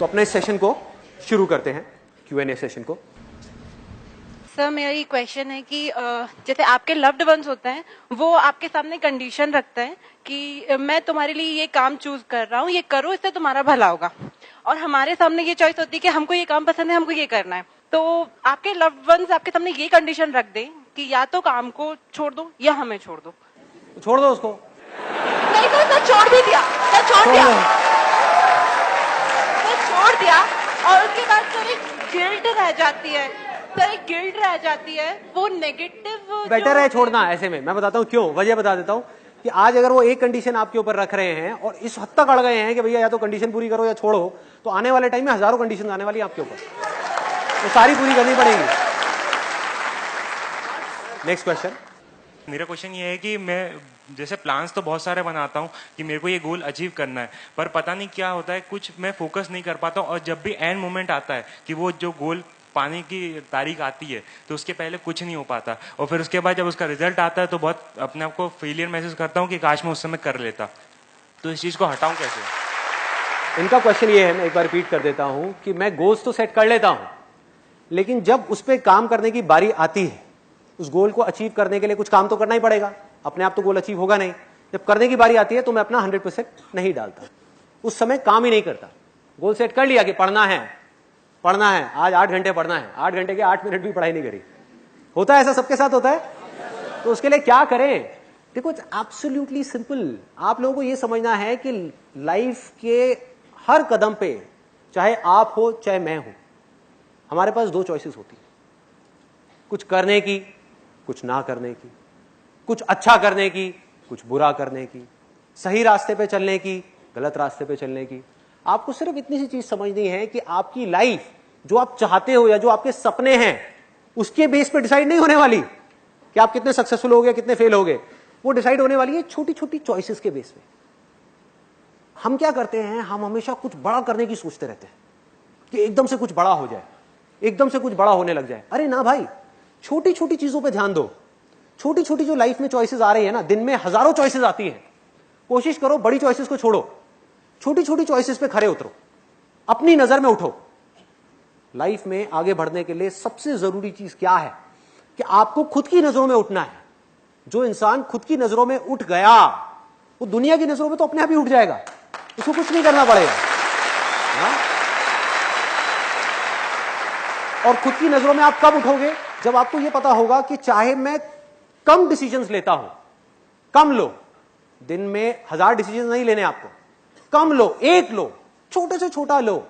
अपने इस सेशन को शुरू करते हैं, Q&A सेशन को। सर मेरी क्वेश्चन है कि जैसे आपके लव्ड वंस होते हैं, वो आपके सामने कंडीशन रखते हैं कि मैं तुम्हारे लिए ये काम चूज कर रहा हूँ, ये करो, इससे तुम्हारा भला होगा। और हमारे सामने ये चॉइस होती है कि हमको ये काम पसंद है, हमको ये करना है। तो आपके लव्ड वंस आपके सामने ये कंडीशन रख दें कि या तो काम को छोड़ दो या हमें छोड़ दो। छोड़ दो उसको। नहीं तो सर छोड़ भी दिया, सर छोड़ दिया, सर छोड़ दिया, और उसके बाद सर एक गिल्ट रह जाती है, सर एक गिल्ट रह जाती है, वो नेगेटिव। बेटर है छोड़ना। ऐसे में मैं बताता हूँ क्यों, वजह बता देता हूँ कि आज अगर वो एक कंडीशन आपके ऊपर रख रहे हैं और इस हद तक अड़ गए हैं कि भैया या तो कंडीशन पूरी करो या छोड़ो, तो आने वाले टाइम में हजारों कंडीशन आने वाली है आपके ऊपर, तो सारी पूरी करनी पड़ेगी। Next question. मेरा क्वेश्चन ये है कि मैं जैसे प्लान्स तो बहुत सारे बनाता हूँ कि मेरे को ये गोल अचीव करना है, पर पता नहीं क्या होता है, कुछ मैं फोकस नहीं कर पाता हूँ, और जब भी एंड मोमेंट आता है कि वो जो गोल पाने की तारीख आती है, तो उसके पहले कुछ नहीं हो पाता, और फिर उसके बाद जब उसका रिजल्ट आता है तो बहुत अपने आप को फेलियर महसूस करता हूँ कि काश मैं उस समय कर लेता। तो इस चीज़ को हटाऊँ कैसे? इनका क्वेश्चन ये है, मैं एक बार रिपीट कर देता हूं कि मैं गोल्स तो सेट कर लेता हूं, लेकिन जब उस पर काम करने की बारी आती है, उस गोल को अचीव करने के लिए कुछ काम तो करना ही पड़ेगा, अपने आप तो गोल अचीव होगा नहीं। जब करने की बारी आती है तो मैं अपना 100% नहीं डालता, उस समय काम ही नहीं करता। गोल सेट कर लिया कि पढ़ना है, पढ़ना है, आज 8 घंटे पढ़ना है, 8 घंटे के 8 मिनट भी पढ़ाई नहीं करी। होता है ऐसा, सबके साथ होता है। तो उसके लिए क्या करें? देखो, एब्सोल्युटली सिंपल। आप लोगों को यह समझना है कि लाइफ के हर कदम पे, चाहे आप हो चाहे मैं हो, हमारे पास 2 चॉइसेस होती है, कुछ करने की, कुछ ना करने की, कुछ अच्छा करने की, कुछ बुरा करने की, सही रास्ते पे चलने की, गलत रास्ते पे चलने की। आपको सिर्फ इतनी सी चीज समझनी है कि आपकी लाइफ जो आप चाहते हो या जो आपके सपने हैं, उसके बेस पे डिसाइड नहीं होने वाली कि आप कितने सक्सेसफुल हो गए, कितने फेल हो गए। वो डिसाइड होने वाली है छोटी छोटी चॉइसेस के बेस पे। हम क्या करते हैं, हम हमेशा कुछ बड़ा करने की सोचते रहते हैं कि एकदम से कुछ बड़ा हो जाए, एकदम से कुछ बड़ा होने लग जाए। अरे ना भाई, छोटी छोटी चीजों पे ध्यान दो। छोटी छोटी जो लाइफ में चॉइसेस आ रही है ना, दिन में हजारों चॉइसेस आती हैं, कोशिश करो बड़ी चॉइसेस को छोड़ो, छोटी छोटी चॉइसेस पे खरे उतरो, अपनी नजर में उठो। लाइफ में आगे बढ़ने के लिए सबसे जरूरी चीज क्या है कि आपको खुद की नजरों में उठना है। जो इंसान खुद की नजरों में उठ गया, वो दुनिया की नजरों में तो अपने आप ही उठ जाएगा, उसको कुछ नहीं करना पड़ेगा। और खुद की नजरों में आप कब उठोगे? जब आपको यह पता होगा कि चाहे मैं कम डिसीजंस लेता हूं, कम लो, दिन में 1000 डिसीजन नहीं लेने आपको, कम लो, एक लो, छोटे से छोटा लो,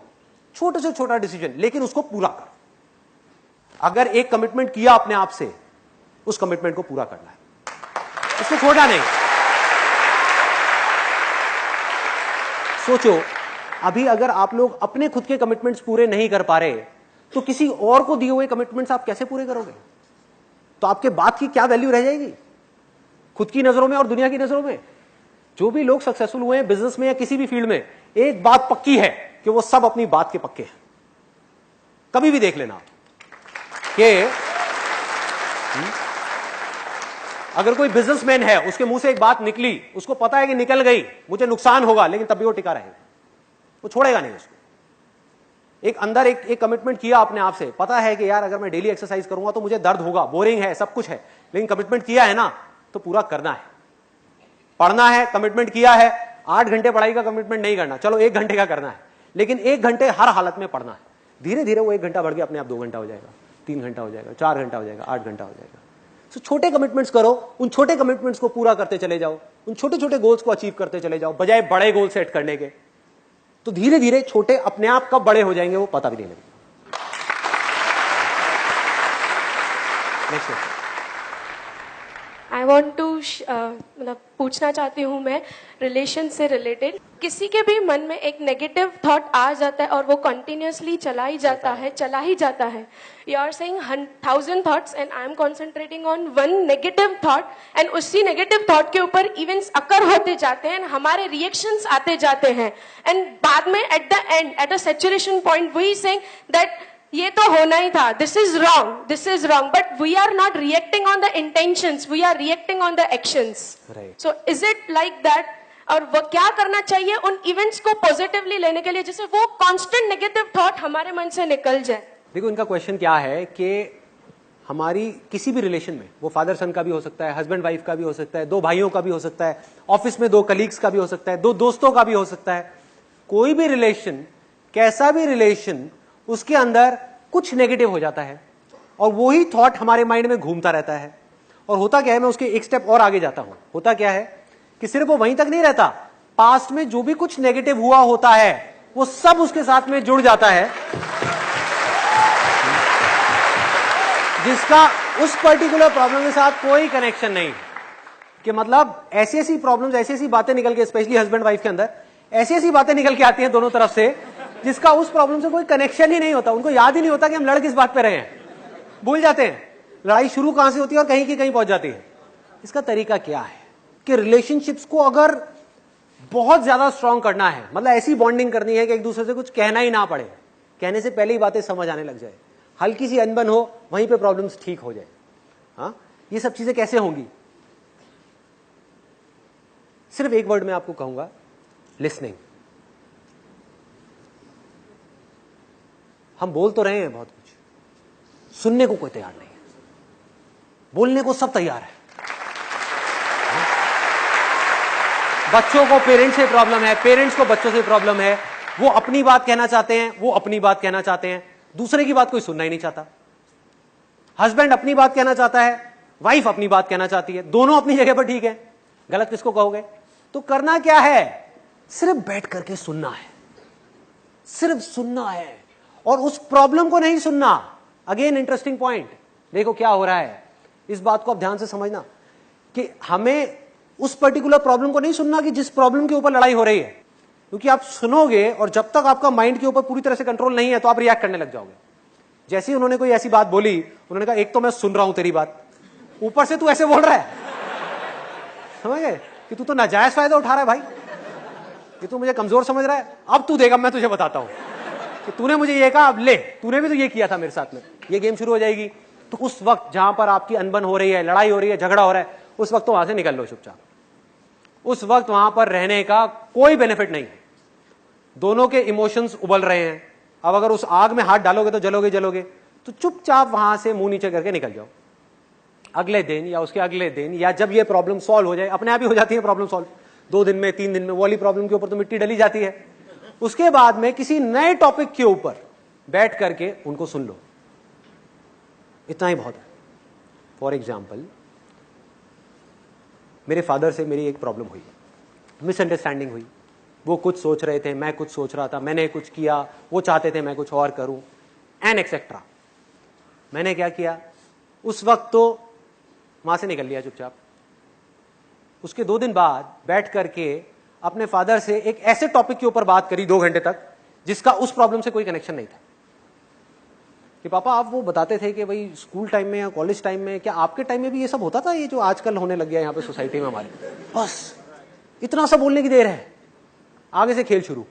छोटे से छोटा डिसीजन, लेकिन उसको पूरा कर। अगर एक कमिटमेंट किया अपने आप से, उस कमिटमेंट को पूरा करना है, उसको छोड़ना नहीं। सोचो, अभी अगर आप लोग अपने खुद के कमिटमेंट्स पूरे नहीं कर पा रहे, तो किसी और को दिए हुए कमिटमेंट्स आप कैसे पूरे करोगे? तो आपके बात की क्या वैल्यू रह जाएगी खुद की नजरों में और दुनिया की नजरों में? जो भी लोग सक्सेसफुल हुए हैं बिजनेस में या किसी भी फील्ड में, एक बात पक्की है कि वो सब अपनी बात के पक्के हैं। कभी भी देख लेना कि अगर कोई बिजनेसमैन है, उसके मुंह से एक बात निकली, उसको पता है कि निकल गई, मुझे नुकसान होगा, लेकिन तब भी वो टिका रहेगा, वो छोड़ेगा नहीं उसको। एक अंदर एक कमिटमेंट किया अपने आप से, पता है कि यार अगर मैं डेली एक्सरसाइज करूंगा तो मुझे दर्द होगा, बोरिंग है, सब कुछ है, लेकिन कमिटमेंट किया है ना, तो पूरा करना है। पढ़ना है, कमिटमेंट किया है, 8 घंटे पढ़ाई का कमिटमेंट नहीं करना, चलो 1 घंटे का करना है, लेकिन 1 घंटे हर हालत में पढ़ना है। धीरे धीरे वो 1 घंटा बढ़ गया, अपने आप 2 घंटा हो जाएगा, 3 घंटा हो जाएगा, 4 घंटा हो जाएगा, 8 घंटा हो जाएगा। तो छोटे कमिटमेंट्स करो, उन छोटे कमिटमेंट्स को पूरा करते चले जाओ, उन छोटे छोटे गोल्स को अचीव करते चले जाओ, बजाय बड़े गोल सेट करने के। तो धीरे धीरे छोटे अपने आप कब बड़े हो जाएंगे वो पता भी नहीं लगेगा। नेक्स्ट आई वॉन्ट टू मतलब पूछना चाहती हूँ मैं, रिलेशन से रिलेटेड, किसी के भी मन में एक नेगेटिव थॉट आ जाता है और वो कंटिन्यूसली चला ही जाता है। You are saying 1000 thoughts and I am concentrating on one negative thought, and उसी नेगेटिव थॉट के ऊपर इवेंट्स अकर होते जाते हैं, हमारे रिएक्शंस आते जाते हैं, एंड बाद में at the end at a saturation point we saying that ये तो होना ही था, this is wrong, but we are not reacting on the intentions, we are reacting on the actions. Right. So is it like that और वो क्या करना चाहिए उन इवेंट्स को पॉजिटिवली लेने के लिए, जिससे वो कांस्टेंट नेगेटिव थॉट हमारे मन से निकल जाए। देखो इनका क्वेश्चन क्या है कि हमारी किसी भी रिलेशन में, वो फादर सन का भी हो सकता है, हस्बैंड वाइफ का भी हो सकता है, दो भाइयों का भी हो सकता है, ऑफिस में दो कलीग्स का भी हो सकता है, दो दोस्तों का भी हो सकता है, कोई भी रिलेशन, कैसा भी रिलेशन, उसके अंदर कुछ नेगेटिव हो जाता है और वही थॉट हमारे माइंड में घूमता रहता है। और होता क्या है, मैं उसके एक स्टेप और आगे जाता हूं, होता क्या है कि सिर्फ वो वहीं तक नहीं रहता, पास्ट में जो भी कुछ नेगेटिव हुआ होता है वो सब उसके साथ में जुड़ जाता है, जिसका उस पर्टिकुलर प्रॉब्लम के साथ कोई कनेक्शन नहीं। कि मतलब ऐसी ऐसी प्रॉब्लम्स, ऐसी ऐसी बातें निकल के, स्पेशली हस्बैंड वाइफ के अंदर ऐसी ऐसी बातें निकल के आती हैं दोनों तरफ से, जिसका उस प्रॉब्लम से कोई कनेक्शन ही नहीं होता। उनको याद ही नहीं होता कि हम लड़ किस बात पे रहे हैं, भूल जाते हैं लड़ाई शुरू कहां से होती है और कहीं की कहीं पहुंच जाती है। इसका तरीका क्या है कि रिलेशनशिप्स को अगर बहुत ज्यादा स्ट्रांग करना है, मतलब ऐसी बॉन्डिंग करनी है कि एक दूसरे से कुछ कहना ही ना पड़े, कहने से पहले ही बातें समझ आने लग जाए, हल्की सी अनबन हो वहीं पे प्रॉब्लम्स ठीक हो जाए। हाँ, ये सब चीजें कैसे होंगी? सिर्फ एक वर्ड में आपको कहूंगा, लिसनिंग। हम बोल तो रहे हैं बहुत कुछ, सुनने को कोई तैयार नहीं है, बोलने को सब तैयार है। बच्चों को पेरेंट्स से प्रॉब्लम है, पेरेंट्स को बच्चों से प्रॉब्लम है, वो अपनी बात कहना चाहते हैं, वो अपनी बात कहना चाहते हैं, दूसरे की बात कोई सुनना ही नहीं चाहता। हस्बैंड अपनी बात कहना चाहता है, वाइफ अपनी बात कहना चाहती है, दोनों अपनी जगह पर ठीक है, गलत किसको कहोगे? तो करना क्या है? सिर्फ बैठ करके सुनना है, सिर्फ सुनना है और उस प्रॉब्लम को नहीं सुनना। अगेन इंटरेस्टिंग पॉइंट, देखो क्या हो रहा है, इस बात को आप ध्यान से समझना कि हमें उस पर्टिकुलर प्रॉब्लम को नहीं सुनना कि जिस प्रॉब्लम के ऊपर लड़ाई हो रही है, क्योंकि आप सुनोगे और जब तक आपका माइंड के ऊपर पूरी तरह से कंट्रोल नहीं है तो आप रिएक्ट करने लग जाओगे। जैसे ही उन्होंने कोई ऐसी बात बोली, उन्होंने कहा एक तो मैं सुन रहा हूं तेरी बात, ऊपर से तू ऐसे बोल रहा है, समझ गए कि तू तो नाजायज फायदा उठा रहा है भाई, कि तू मुझे कमजोर समझ रहा है। अब तू देगा, मैं तुझे बताता हूं कि तूने मुझे ये कहा, अब ले, तूने भी तो ये किया था मेरे साथ में, ये गेम शुरू हो जाएगी। तो उस वक्त जहां पर आपकी अनबन हो रही है, लड़ाई हो रही है, झगड़ा हो रहा है, उस वक्त तो वहां से निकल लो चुपचाप। उस वक्त वहां पर रहने का कोई बेनिफिट नहीं है, दोनों के इमोशंस उबल रहे हैं। अब अगर उस आग में हाथ डालोगे तो जलोगे जलोगे, तो चुपचाप वहां से मुंह नीचे करके निकल जाओ। अगले दिन या उसके अगले दिन, या जब ये प्रॉब्लम सॉल्व हो जाए, अपने आप ही हो जाती है प्रॉब्लम सॉल्व, 2 दिन में 3 दिन में, वो वाली प्रॉब्लम के ऊपर तो मिट्टी डली जाती है। उसके बाद में किसी नए टॉपिक के ऊपर बैठ करके उनको सुन लो, इतना ही बहुत है। फॉर एग्जाम्पल, मेरे फादर से मेरी एक प्रॉब्लम हुई, मिसअंडरस्टैंडिंग हुई, वो कुछ सोच रहे थे, मैं कुछ सोच रहा था, मैंने कुछ किया, वो चाहते थे मैं कुछ और करूं, एंड एक्सेट्रा। मैंने क्या किया, उस वक्त तो वहां से निकल लिया चुपचाप। उसके 2 दिन बाद बैठ करके अपने फादर से एक ऐसे टॉपिक के ऊपर बात करी 2 घंटे तक, जिसका उस प्रॉब्लम से कोई कनेक्शन नहीं था। कि पापा आप वो बताते थे कि भाई स्कूल टाइम में या कॉलेज टाइम में, क्या आपके टाइम में भी ये सब होता था, ये जो आजकल होने लग गया यहाँ पे सोसाइटी में हमारे? बस इतना सा बोलने की देर है, आगे से खेल शुरू,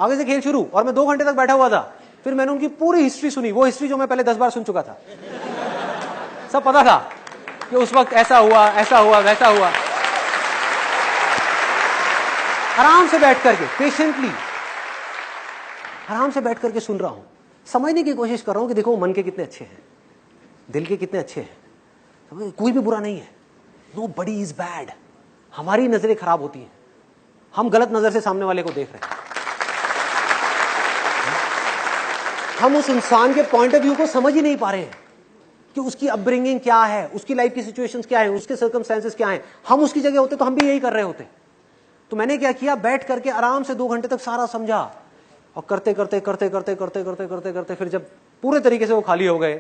आगे से खेल शुरू। और मैं 2 घंटे तक बैठा हुआ था, फिर मैंने उनकी पूरी हिस्ट्री सुनी, वो हिस्ट्री जो मैं पहले 10 बार सुन चुका था। सब पता था कि उस वक्त ऐसा हुआ, ऐसा हुआ, वैसा हुआ। आराम से बैठ करके, पेशेंटली आराम से बैठ करके सुन रहा हूं, समझने की कोशिश कर रहा हूं कि देखो मन के कितने अच्छे हैं, दिल के कितने अच्छे हैं, समझ, कोई भी बुरा नहीं है, नो बडी इज बैड। हमारी नजरें खराब होती हैं, हम गलत नजर से सामने वाले को देख रहे हैं, हम उस इंसान के पॉइंट ऑफ व्यू को समझ ही नहीं पा रहे हैं कि उसकी अपब्रिंगिंग क्या है, उसकी लाइफ की सिचुएशंस क्या है, उसके सर्कमस्टेंसेस क्या हैं। हम उसकी जगह होते तो हम भी यही कर रहे होते। तो मैंने क्या किया, बैठ करके आराम से 2 घंटे तक सारा समझा, और करते करते करते करते करते करते करते करते फिर जब पूरे तरीके से वो खाली हो गए,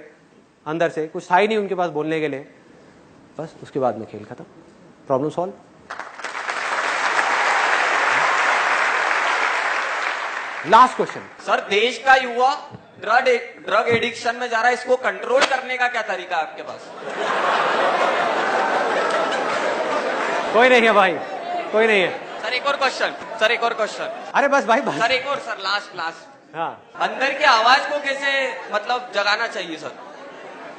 अंदर से कुछ था ही नहीं उनके पास बोलने के लिए, बस उसके बाद में खेल खत्म, problem solve. Last question sir, देश का युवा ड्रग एडिक्शन में जा रहा है, इसको कंट्रोल करने का क्या तरीका है आपके पास? कोई नहीं है भाई, कोई नहीं है। सर एक और क्वेश्चन, सर एक और क्वेश्चन। अरे बस भाई बस। सर एक और, सर लास्ट। हाँ, अंदर की आवाज को कैसे मतलब जगाना चाहिए सर?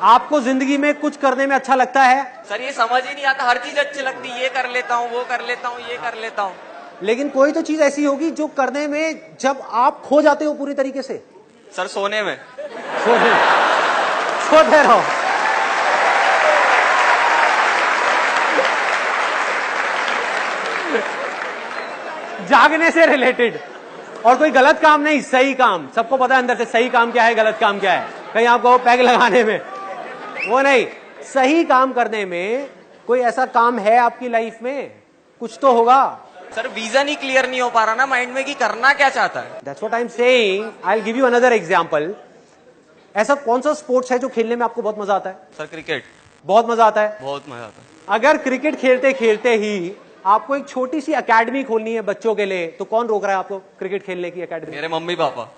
आपको जिंदगी में कुछ करने में अच्छा लगता है, सर ये समझ ही नहीं आता, हर चीज अच्छी लगती है, ये कर लेता हूँ, वो कर लेता हूँ, ये कर लेता हूँ। लेकिन कोई तो चीज ऐसी होगी जो करने में जब आप खो जाते हो पूरी तरीके से। सर सोने में। सोते रहो। जागने से रिलेटेड, और कोई गलत काम नहीं, सही काम। सबको पता है अंदर से सही काम क्या है, गलत काम क्या है। कहीं आपको पैग लगाने में वो नहीं, सही काम करने में कोई ऐसा काम है आपकी लाइफ में, कुछ तो होगा। सर विजन ही क्लियर नहीं हो पा रहा ना माइंड में कि करना क्या चाहता है। That's what I'm saying. I'll give you another example. ऐसा कौन सा स्पोर्ट्स है जो खेलने में आपको बहुत मजा आता है? Sir cricket. बहुत मजा आता है। बहुत मजा आता है। अगर क्रिकेट खेलते खेलते ही आपको एक छोटी सी एकेडमी खोलनी है बच्चों के लिए, तो कौन रोक रहा है आपको क्रिकेट खेलने की एकेडमी? मेरे मम्मी पापा।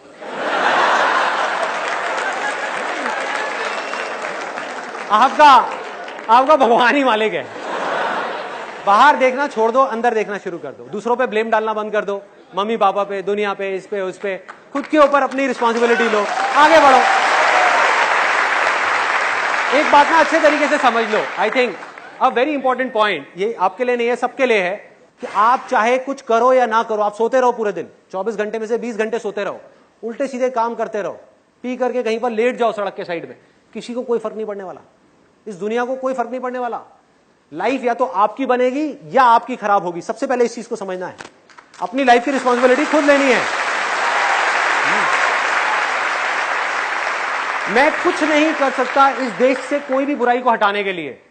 आपका भगवान ही मालिक है। बाहर देखना छोड़ दो, अंदर देखना शुरू कर दो। दूसरों पे ब्लेम डालना बंद कर दो, मम्मी पापा पे, दुनिया पे, इस पे उस पे। खुद के ऊपर अपनी रिस्पॉन्सिबिलिटी लो, आगे बढ़ो। एक बात ना अच्छे तरीके से समझ लो। I think a very important point, ये आपके लिए नहीं है, सबके लिए है, कि आप चाहे कुछ करो या ना करो, आप सोते रहो पूरे दिन, 24 घंटे में से 20 घंटे सोते रहो, उल्टे सीधे काम करते रहो, पी करके कहीं पर लेट जाओ सड़क के साइड में, किसी को कोई फर्क नहीं पड़ने वाला। इस दुनिया को कोई फर्क नहीं पड़ने वाला। लाइफ या तो आपकी बनेगी या आपकी खराब होगी। सबसे पहले इस चीज को समझना है, अपनी लाइफ की रिस्पॉन्सिबिलिटी खुद लेनी है। मैं कुछ नहीं कर सकता इस देश से कोई भी बुराई को हटाने के लिए,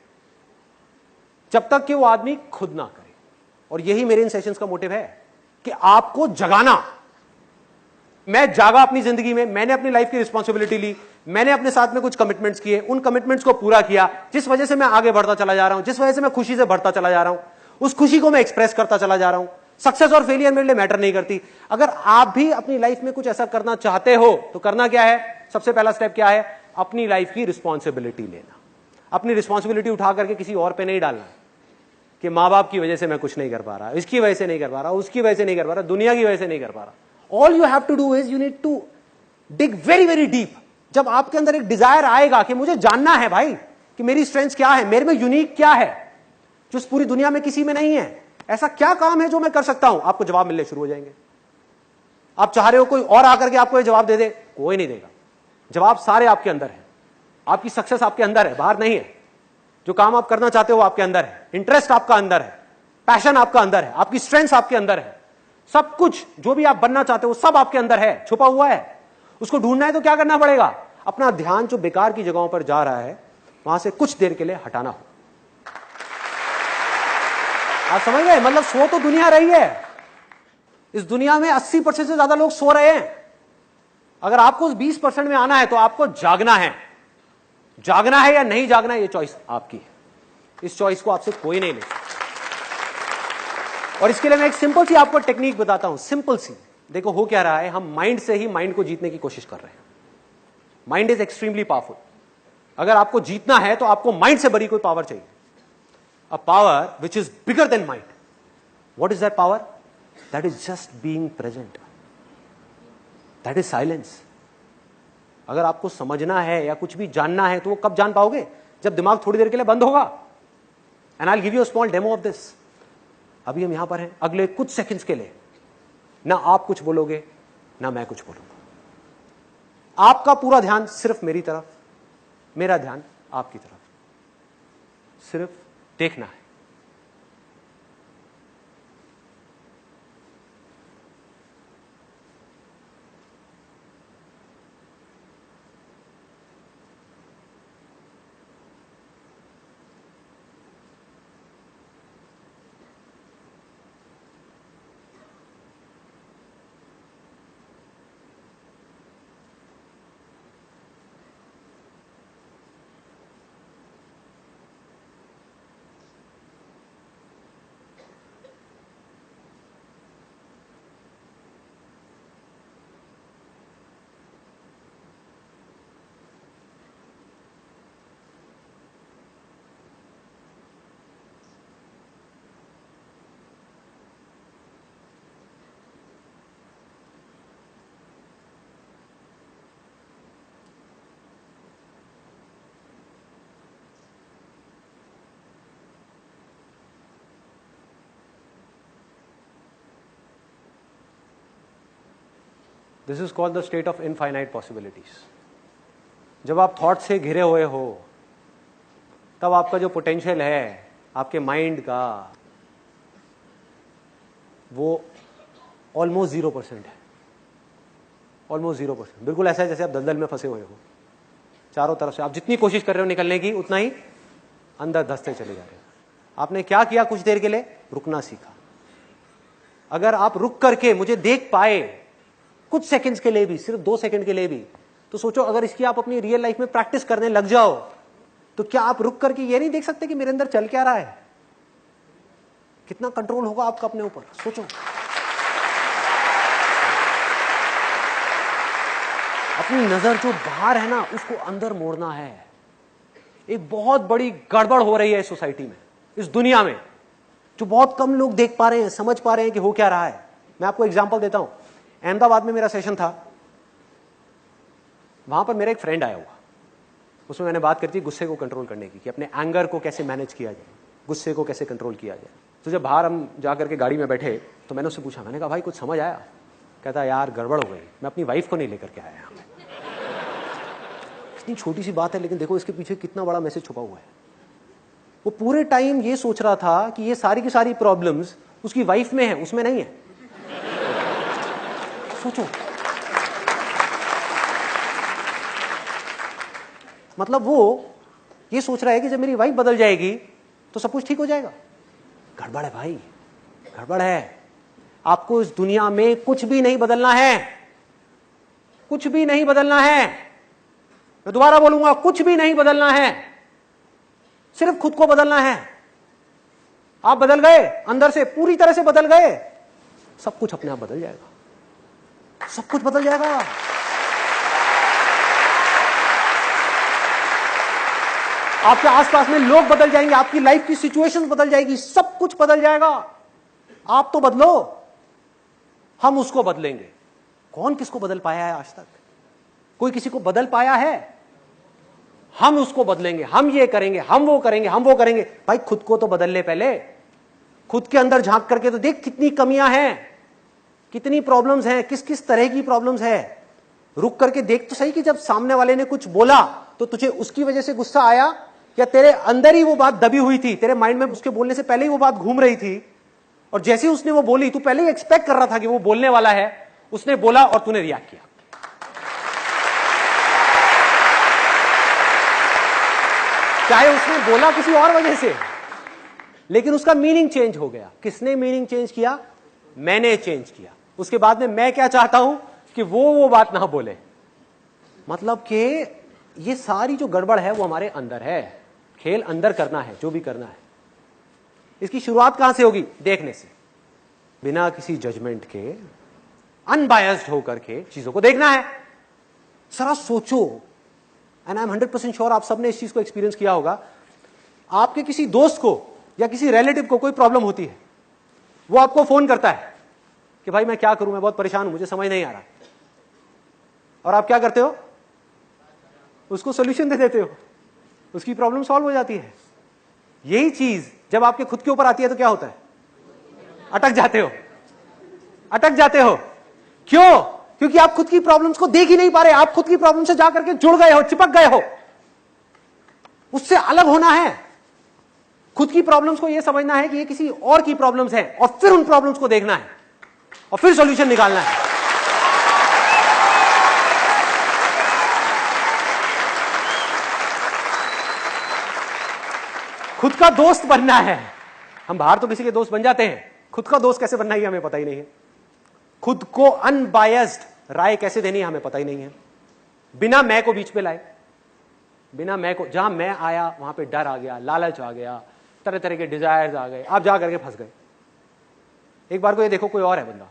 जब तक कि वो आदमी खुद ना करे। और यही मेरे इन सेशंस का मोटिव है कि आपको जगाना। मैं जागा अपनी जिंदगी में, मैंने अपनी लाइफ की रिस्पॉन्सिबिलिटी ली, मैंने अपने साथ में कुछ कमिटमेंट्स किए, उन कमिटमेंट्स को पूरा किया, जिस वजह से मैं आगे बढ़ता चला जा रहा हूं, जिस वजह से मैं खुशी से बढ़ता चला जा रहा हूं, उस खुशी को मैं एक्सप्रेस करता चला जा रहा हूं। सक्सेस और फेलियर मेरे लिए मैटर नहीं करती। अगर आप भी अपनी लाइफ में कुछ ऐसा करना चाहते हो तो करना क्या है? सबसे पहला स्टेप क्या है? अपनी लाइफ की रिस्पॉन्सिबिलिटी लेना। अपनी रिस्पॉन्सिबिलिटी उठा करके किसी और पे नहीं डालना कि मां बाप की वजह से मैं कुछ नहीं कर पा रहा, इसकी वजह से नहीं कर पा रहा, उसकी वजह से नहीं कर पा रहा, दुनिया की वजह से नहीं कर पा रहा। All you have to do is you need to dig very very deep. जब आपके अंदर एक डिजायर आएगा कि मुझे जानना है भाई कि मेरी स्ट्रेंथ क्या है, मेरे में यूनिक क्या है जो इस पूरी दुनिया में किसी में नहीं है, ऐसा क्या काम है जो मैं कर सकता हूं, आपको जवाब मिलने शुरू हो जाएंगे। आप चाह रहे हो कोई और आकर के आपको ये जवाब दे दे, कोई नहीं देगा। जवाब सारे आपके अंदर है। आपकी सक्सेस आपके अंदर है, बाहर नहीं है। जो काम आप करना चाहते हो आपके अंदर है, इंटरेस्ट आपका अंदर है, पैशन आपका अंदर है, आपकी स्ट्रेंथ आपके अंदर है। सब कुछ जो भी आप बनना चाहते हो सब आपके अंदर है, छुपा हुआ है। उसको ढूंढना है तो क्या करना पड़ेगा? अपना ध्यान जो बेकार की जगहों पर जा रहा है वहां से कुछ देर के लिए हटाना हो। आप समझ गए? मतलब सो तो दुनिया रही है, इस दुनिया में 80% से ज्यादा लोग सो रहे हैं। अगर आपको उस 20% में आना है तो आपको जागना है। जागना है या नहीं जागना है, ये चॉइस आपकी है। इस चॉइस को आपसे कोई नहीं ले सकता। और इसके लिए मैं एक सिंपल सी आपको टेक्निक बताता हूं, सिंपल सी। देखो हो क्या रहा है, हम माइंड से ही माइंड को जीतने की कोशिश कर रहे हैं। Mind is extremely powerful. अगर आपको जीतना है तो आपको माइंड से बड़ी कोई पावर चाहिए, a power which is bigger than mind. What is that power? That is just being present, that is silence. अगर आपको समझना है या कुछ भी जानना है तो वो कब जान पाओगे? जब दिमाग थोड़ी देर के लिए बंद होगा। And I will give you a small demo of this. अभी हम यहां पर हैं, अगले कुछ सेकंड्स के लिए ना आप कुछ बोलोगे ना मैं कुछ बोलूंगा। आपका पूरा ध्यान सिर्फ मेरी तरफ, मेरा ध्यान आपकी तरफ। सिर्फ देखना है। This is called the state of infinite possibilities. जब आप थॉट से घिरे हुए हो तब आपका जो पोटेंशियल है आपके माइंड का वो ऑलमोस्ट 0% है, ऑलमोस्ट 0%। बिल्कुल ऐसा है जैसे आप दलदल में फंसे हुए हो, चारों तरफ से आप जितनी कोशिश कर रहे हो निकलने की उतना ही अंदर धंसते चले जा रहे हो। आपने क्या किया? कुछ देर के लिए रुकना सीखा। अगर आप रुक करके मुझे देख पाए कुछ सेकंड्स के लिए भी, सिर्फ 2 सेकंड के लिए भी, तो सोचो अगर इसकी आप अपनी रियल लाइफ में प्रैक्टिस करने लग जाओ तो क्या आप रुक करके ये नहीं देख सकते कि मेरे अंदर चल क्या रहा है? कितना कंट्रोल होगा आपका अपने ऊपर, सोचो। अपनी नजर जो बाहर है ना उसको अंदर मोड़ना है। एक बहुत बड़ी गड़बड़ हो रही है इस सोसाइटी में, इस दुनिया में, जो बहुत कम लोग देख पा रहे हैं, समझ पा रहे हैं कि हो क्या रहा है। मैं आपको एग्जांपल देता हूं। अहमदाबाद में मेरा सेशन था, वहां पर मेरा एक फ्रेंड आया हुआ, उसमें मैंने बात करी थी गुस्से को कंट्रोल करने की, कि अपने एंगर को कैसे मैनेज किया जाए, गुस्से को कैसे कंट्रोल किया जाए। तो जब बाहर हम जाकर के गाड़ी में बैठे तो मैंने उससे पूछा, मैंने कहा भाई कुछ समझ आया? कहता यार गड़बड़ हो गई, मैं अपनी वाइफ को नहीं लेकर के आया यहाँ पे। इतनी छोटी सी बात है लेकिन देखो इसके पीछे कितना बड़ा मैसेज छुपा हुआ है। वो पूरे टाइम ये सोच रहा था कि ये सारी की सारी प्रॉब्लम्स उसकी वाइफ में है, उसमें नहीं है। सोचो, मतलब वो ये सोच रहा है कि जब मेरी वाइफ बदल जाएगी तो सब कुछ ठीक हो जाएगा। गड़बड़ है भाई, गड़बड़ है। आपको इस दुनिया में कुछ भी नहीं बदलना है, कुछ भी नहीं बदलना है। मैं दोबारा बोलूंगा, कुछ भी नहीं बदलना है, सिर्फ खुद को बदलना है। आप बदल गए, अंदर से पूरी तरह से बदल गए, सब कुछ अपने आप बदल जाएगा, सब कुछ बदल जाएगा। आपके आसपास में लोग बदल जाएंगे, आपकी लाइफ की सिचुएशंस बदल जाएगी, सब कुछ बदल जाएगा। आप तो बदलो, हम उसको बदलेंगे। कौन किसको बदल पाया है आज तक? कोई किसी को बदल पाया है? हम उसको बदलेंगे, हम ये करेंगे, हम वो करेंगे, हम वो करेंगे। भाई खुद को तो बदल ले पहले, खुद के अंदर झांक करके तो देख कितनी कमियां हैं, कितनी प्रॉब्लम्स हैं, किस किस तरह की प्रॉब्लम्स है। रुक करके देख तो सही कि जब सामने वाले ने कुछ बोला तो तुझे उसकी वजह से गुस्सा आया, या तेरे अंदर ही वो बात दबी हुई थी, तेरे माइंड में उसके बोलने से पहले ही वो बात घूम रही थी, और जैसे ही उसने वो बोली तू पहले ही एक्सपेक्ट कर रहा था कि वो बोलने वाला है, उसने बोला और तूने रिएक्ट किया। चाहे उसने बोला किसी और वजह से, लेकिन उसका मीनिंग चेंज हो गया। किसने मीनिंग चेंज किया? मैंने चेंज किया। उसके बाद में मैं क्या चाहता हूं कि वो बात ना बोले। मतलब कि ये सारी जो गड़बड़ है वो हमारे अंदर है। खेल अंदर करना है, जो भी करना है। इसकी शुरुआत कहां से होगी? देखने से, बिना किसी जजमेंट के, अनबायस्ड होकर के चीजों को देखना है। जरा सोचो, एंड आई एम 100% श्योर आप सबने इस चीज को एक्सपीरियंस किया होगा। आपके किसी दोस्त को या किसी रिलेटिव को कोई प्रॉब्लम होती है, वो आपको फोन करता है कि भाई मैं क्या करूं, मैं बहुत परेशान हूं, मुझे समझ नहीं आ रहा। और आप क्या करते हो? उसको सोल्यूशन दे देते हो, उसकी प्रॉब्लम सॉल्व हो जाती है। यही चीज जब आपके खुद के ऊपर आती है तो क्या होता है? अटक जाते हो, अटक जाते हो। क्यों? क्योंकि आप खुद की प्रॉब्लम्स को देख ही नहीं पा रहे। आप खुद की प्रॉब्लम से जाकर के जुड़ गए हो, चिपक गए हो। उससे अलग होना है। खुद की प्रॉब्लम्स को यह समझना है कि ये किसी और की प्रॉब्लम्स है, और फिर उन प्रॉब्लम्स को देखना है और फिर सॉल्यूशन निकालना है। खुद का दोस्त बनना है। हम बाहर तो किसी के दोस्त बन जाते हैं, खुद का दोस्त कैसे बनना है हमें पता ही नहीं है। खुद को अनबायस्ड राय कैसे देनी है हमें पता ही नहीं है। बिना मैं को बीच पे लाए, बिना मैं को, जहां मैं आया वहां पे डर आ गया, लालच आ गया, तरह तरह के डिजायर्स आ गए, आप जा करके फंस गए। एक बार को ये देखो कोई और है बंदा,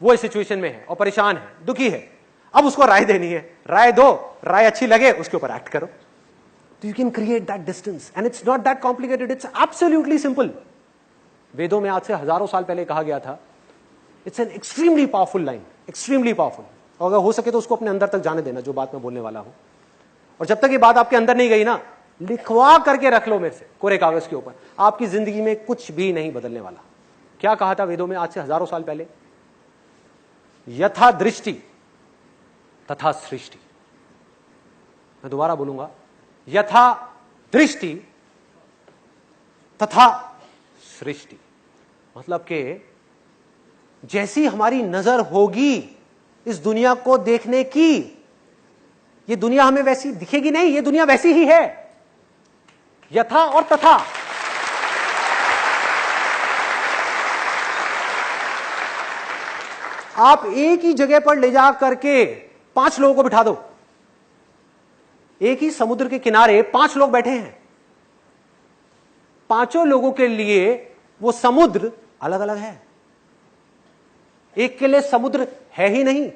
वो इस सिचुएशन में है और परेशान है, दुखी है, अब उसको राय देनी है। राय दो, राय अच्छी लगे उसके ऊपर एक्ट करो। तो you can create that distance and it's not that complicated, it's absolutely simple. वेदों में आज से हजारों साल पहले कहा गया था, it's an extremely powerful line, extremely powerful. और अगर हो सके तो उसको अपने अंदर तक जाने देना, जो बात मैं बोलने वाला हूं। और जब तक ये बात आपके अंदर नहीं गई ना, लिखवा करके रख लो मेरे से कोरे कागज के ऊपर, आपकी जिंदगी में कुछ भी नहीं बदलने वाला। क्या कहा था वेदों में आज से हजारों साल पहले? यथा दृष्टि तथा सृष्टि। मैं दोबारा बोलूंगा, यथा दृष्टि तथा सृष्टि। मतलब कि जैसी हमारी नजर होगी इस दुनिया को देखने की, ये दुनिया हमें वैसी दिखेगी नहीं, ये दुनिया वैसी ही है। यथा और तथा। आप एक ही जगह पर ले जा करके 5 लोगों को बिठा दो, एक ही समुद्र के किनारे 5 लोग बैठे हैं, पांचों लोगों के लिए वो समुद्र अलग अलग है। एक के लिए समुद्र है ही नहीं,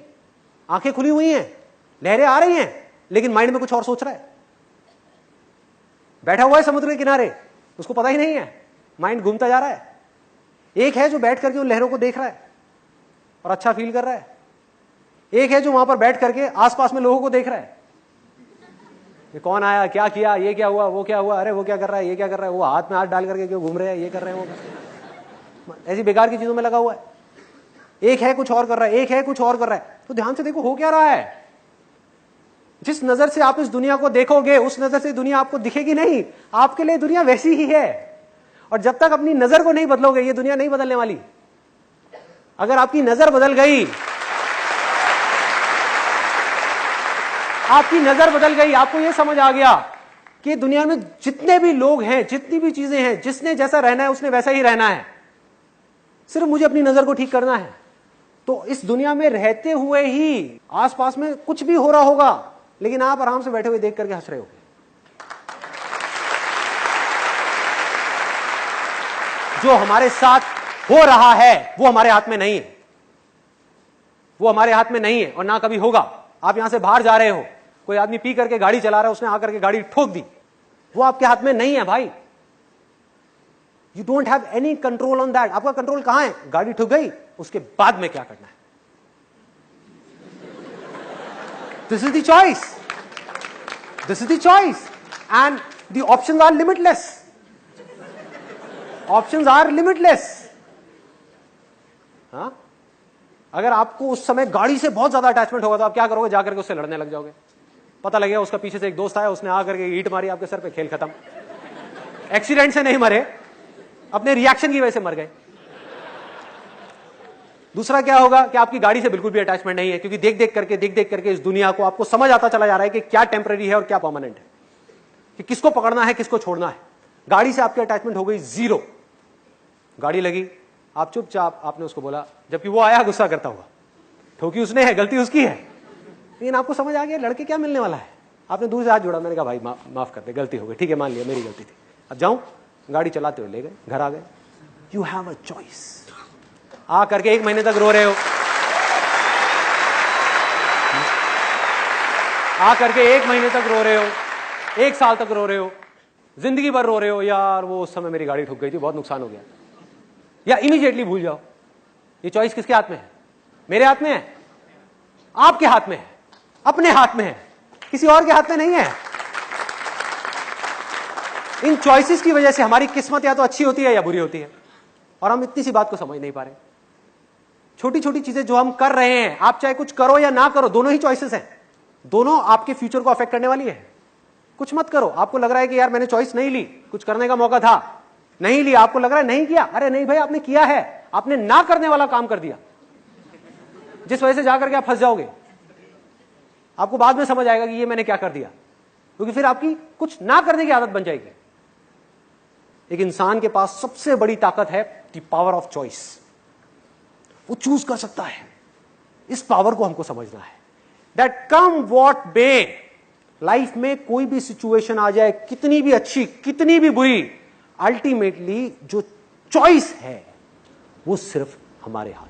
आंखें खुली हुई हैं, लहरें आ रही हैं, लेकिन माइंड में कुछ और सोच रहा है। बैठा हुआ है समुद्र के किनारे, उसको पता ही नहीं है, माइंड घूमता जा रहा है। एक है जो बैठ करके उन लहरों को देख रहा है और अच्छा फील कर रहा है। एक है जो वहां पर बैठ करके आसपास में लोगों को देख रहा है, ये कौन आया, क्या किया, ये क्या हुआ, वो क्या हुआ, अरे वो क्या कर रहा है, ये क्या कर रहा है, वो हाथ में हाथ डाल करके क्यों घूम रहे हैं, ये कर रहे हैं, वो ऐसी बेकार की चीजों में लगा हुआ है। एक है कुछ और कर रहा है, एक है कुछ और कर रहा है। तो ध्यान से देखो हो क्या रहा है। जिस नजर से आप इस दुनिया को देखोगे उस नजर से दुनिया आपको दिखेगी नहीं, आपके लिए दुनिया वैसी ही है। और जब तक अपनी नजर को नहीं बदलोगे ये दुनिया नहीं बदलने वाली। अगर आपकी नजर बदल गई, आपकी नजर बदल गई, आपको यह समझ आ गया कि दुनिया में जितने भी लोग हैं, जितनी भी चीजें हैं, जिसने जैसा रहना है उसने वैसा ही रहना है, सिर्फ मुझे अपनी नजर को ठीक करना है, तो इस दुनिया में रहते हुए ही आसपास में कुछ भी हो रहा होगा लेकिन आप आराम से बैठे हुए देख करके हंस रहे होगे। जो हमारे साथ हो रहा है वो हमारे हाथ में नहीं है, वो हमारे हाथ में नहीं है और ना कभी होगा। आप यहां से बाहर जा रहे हो, कोई आदमी पी करके गाड़ी चला रहा है, उसने आकर के गाड़ी ठोक दी, वो आपके हाथ में नहीं है भाई। You don't have any control on that. आपका कंट्रोल कहां है? गाड़ी ठुक गई, उसके बाद में क्या करना है। This is the choice, this is the choice and the options are limitless, options are limitless. हाँ, अगर आपको उस समय गाड़ी से बहुत ज्यादा अटैचमेंट होगा तो आप क्या करोगे? जाकर के उससे लड़ने लग जाओगे। पता लगेगा उसका पीछे से एक दोस्त आया, उसने आकर के ईंट मारी आपके सर पे, खेल खत्म। एक्सीडेंट से नहीं मरे, अपने रिएक्शन की वजह से मर गए। दूसरा क्या होगा कि आपकी गाड़ी से बिल्कुल भी अटैचमेंट नहीं है, क्योंकि देख देख करके इस दुनिया को आपको समझ आता चला जा रहा है कि क्या टेम्पररी है और क्या परमानेंट है, कि किसको पकड़ना है किसको छोड़ना है। गाड़ी से आपकी अटैचमेंट हो गई जीरो। गाड़ी लगी, आप चुपचाप आपने उसको बोला, जबकि वो आया गुस्सा करता हुआ, ठोकी उसने है, गलती उसकी है, लेकिन आपको समझ आ गया लड़के क्या मिलने वाला है। आपने दूर से हाथ जोड़ा, मैंने कहा भाई माफ कर दे, गलती हो गई, ठीक है मान लिया मेरी गलती थी, अब जाऊं। गाड़ी चलाते हुए ले गए, घर आ गए। You have a choice. आ करके 1 महीने तक रो रहे हो, आ करके 1 महीने तक रो रहे हो, 1 साल तक रो रहे हो, जिंदगी भर रो रहे हो, यार वो उस समय मेरी गाड़ी ठुक गई थी, बहुत नुकसान हो गया, या इमीडिएटली भूल जाओ। ये चॉइस किसके हाथ में है? मेरे हाथ में है, आपके हाथ में है, अपने हाथ में है, किसी और के हाथ में नहीं है। इन चॉइसेस की वजह से हमारी किस्मत या तो अच्छी होती है या बुरी होती है, और हम इतनी सी बात को समझ नहीं पा रहे। छोटी छोटी चीजें जो हम कर रहे हैं, आप चाहे कुछ करो या ना करो, दोनों ही चॉइसेस हैं, दोनों आपके फ्यूचर को अफेक्ट करने वाली है। कुछ मत करो, आपको लग रहा है कि यार मैंने चॉइस नहीं ली, कुछ करने का मौका था, नहीं लिया, आपको लग रहा है नहीं किया, अरे नहीं भाई आपने किया है, आपने ना करने वाला काम कर दिया, जिस वजह से जाकर के आप फंस जाओगे। आपको बाद में समझ आएगा कि ये मैंने क्या कर दिया, क्योंकि फिर आपकी कुछ ना करने की आदत बन जाएगी। एक इंसान के पास सबसे बड़ी ताकत है द पावर ऑफ चॉइस। वो चूज कर सकता है, इस पावर को हमको समझना है। That come what may, life में कोई भी सिचुएशन आ जाए, कितनी भी अच्छी कितनी भी बुरी, अल्टीमेटली जो चॉइस है वो सिर्फ हमारे हाथ